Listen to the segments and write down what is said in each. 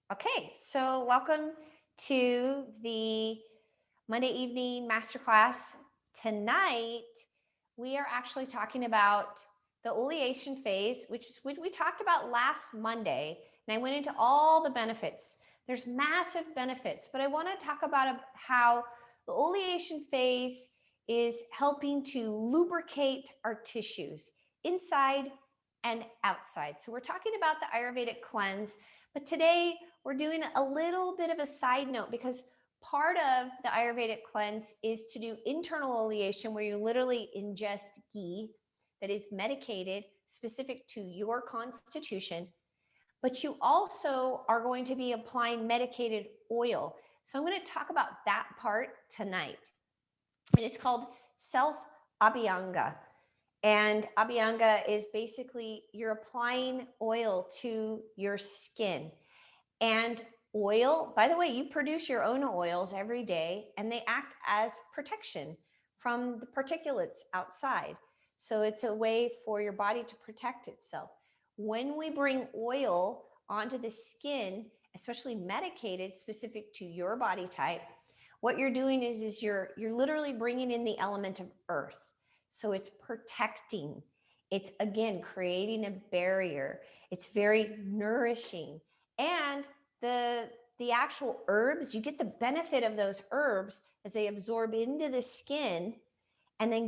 Okay, so welcome to the Monday evening masterclass. Tonight, we are actually talking about the oleation phase, which is what we talked about last Monday, and I went into all the benefits. There's massive benefits, but I want to talk about how the oleation phase is helping to lubricate our tissues inside and outside. So we're talking about the Ayurvedic cleanse, but today we're doing a little bit of a side note because part of the Ayurvedic cleanse is to do internal oleation, where you literally ingest ghee that is medicated specific to your constitution, but you also are going to be applying medicated oil. So I'm going to talk about that part tonight. And it's called self Abhyanga. And Abhyanga is basically you're applying oil to your skin. And oil, by the way, you produce your own oils every day, and they act as protection from the particulates outside. So it's a way for your body to protect itself. When we bring oil onto the skin, especially medicated specific to your body type, what you're doing is you're literally bringing in the element of earth. So it's protecting. It's again creating a barrier. It's very nourishing. And the actual herbs, you get the benefit of those herbs as they absorb into the skin, and then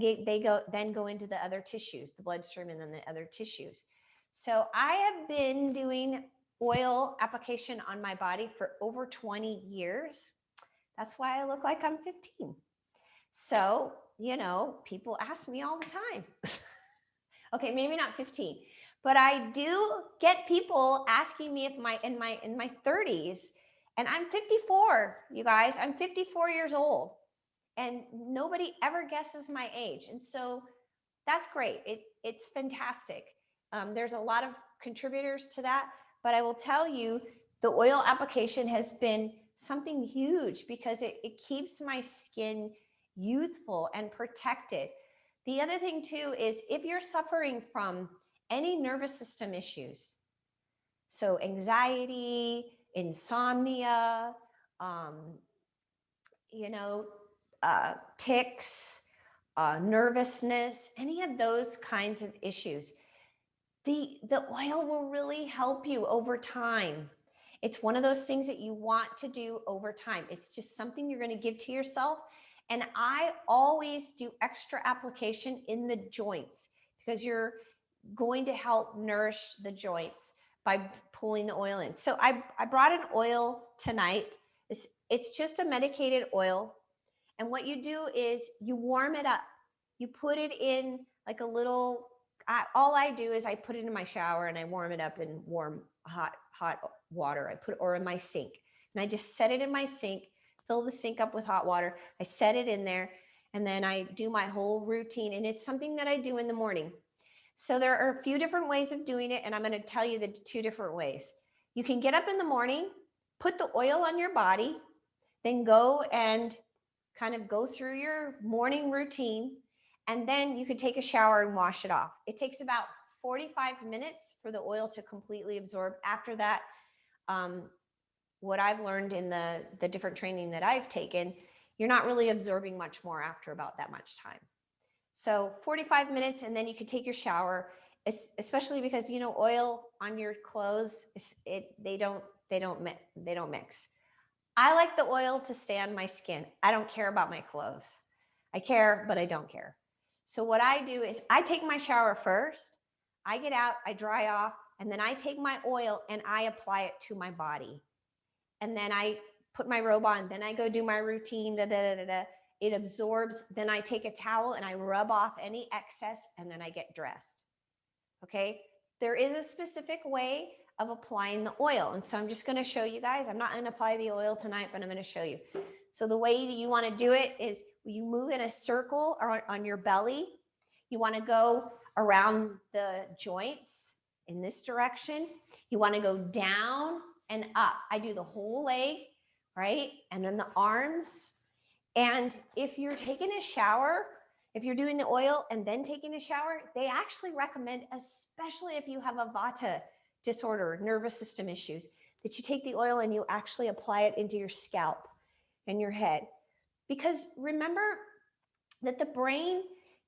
go into the other tissues, the bloodstream, and then the other tissues. So I have been doing oil application on my body for over 20 years. That's why I look like I'm 15. So, people ask me all the time. Okay, maybe not 15, but I do get people asking me if in my 30s, and I'm 54, you guys. I'm 54 years old, and nobody ever guesses my age. And so that's great. It's fantastic. There's a lot of contributors to that, but I will tell you, the oil application has been something huge because it keeps my skin youthful and protected. The other thing too is if you're suffering from any nervous system issues, so anxiety, insomnia, um, you know, tics, nervousness, any of those kinds of issues, the oil will really help you over time. It's one of those things that you want to do over time. It's just something you're going to give to yourself. And I always do extra application in the joints because you're going to help nourish the joints by pulling the oil in. So I brought an oil tonight. It's just a medicated oil. And what you do is you warm it up. You put it in like a little, all I do is I put it in my shower and I warm it up in warm, hot water. Or in my sink. And I just set it in my sink, fill the sink up with hot water. I set it in there, and then I do my whole routine. And it's something that I do in the morning. So there are a few different ways of doing it, and I'm going to tell you the two different ways. You can get up in the morning, put the oil on your body, then go and kind of go through your morning routine, and then you could take a shower and wash it off. It takes about 45 minutes for the oil to completely absorb. After that, what I've learned in the different training that I've taken, you're not really absorbing much more after about that much time. So 45 minutes, and then you could take your shower, especially because, oil on your clothes, they don't mix. I like the oil to stay on my skin. I don't care about my clothes. I care, but I don't care. So what I do is I take my shower first, I get out, I dry off, and then I take my oil and I apply it to my body. And then I put my robe on, then I go do my routine, It absorbs, then I take a towel and I rub off any excess, and then I get dressed. Okay, there is a specific way of applying the oil. And so I'm just going to show you guys. I'm not going to apply the oil tonight, but I'm going to show you. So the way that you want to do it is you move in a circle on your belly. You want to go around the joints in this direction. You want to go down and up. I do the whole leg, right? And then the arms. And if you're taking a shower, if you're doing the oil and then taking a shower, they actually recommend, especially if you have a vata disorder, nervous system issues, that you take the oil and you actually apply it into your scalp and your head. Because remember that the brain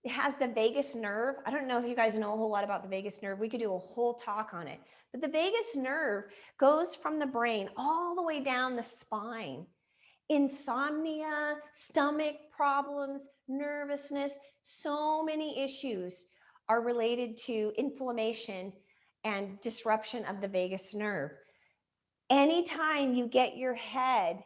has the vagus nerve. I don't know if you guys know a whole lot about the vagus nerve. We could do a whole talk on it. But the vagus nerve goes from the brain all the way down the spine. Insomnia, stomach problems, nervousness, so many issues are related to inflammation and disruption of the vagus nerve. Anytime you get your head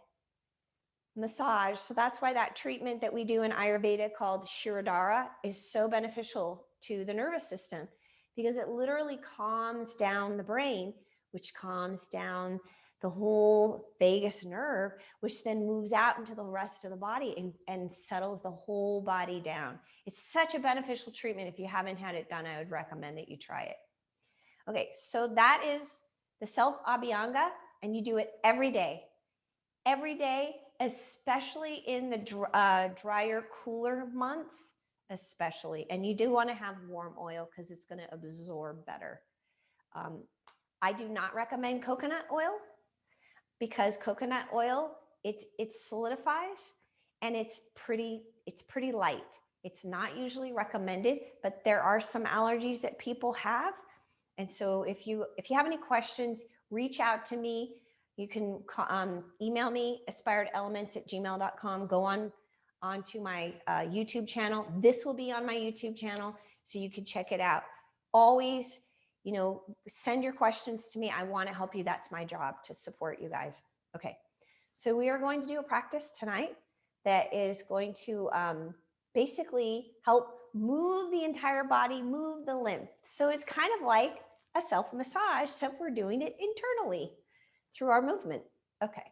massage, so that's why that treatment that we do in Ayurveda called Shirodhara is so beneficial to the nervous system, because it literally calms down the brain, which calms down the whole vagus nerve, which then moves out into the rest of the body and settles the whole body down. It's such a beneficial treatment. If you haven't had it done, I would recommend that you try it. Okay, so that is the self Abhyanga, and you do it every day. Every day, especially in the drier, cooler months, especially. And you do want to have warm oil because it's going to absorb better. I do not recommend coconut oil, because coconut oil, it solidifies and it's pretty light. It's not usually recommended, but there are some allergies that people have. And so if you have any questions, reach out to me. You can email me, aspiredelements@gmail.com. Go on to my YouTube channel. This will be on my YouTube channel, so you can check it out. Always, send your questions to me. I want to help you. That's my job, to support you guys. Okay, so we are going to do a practice tonight that is going to basically help move the entire body, move the lymph. So it's kind of like a self-massage, except we're doing it internally through our movement. Okay,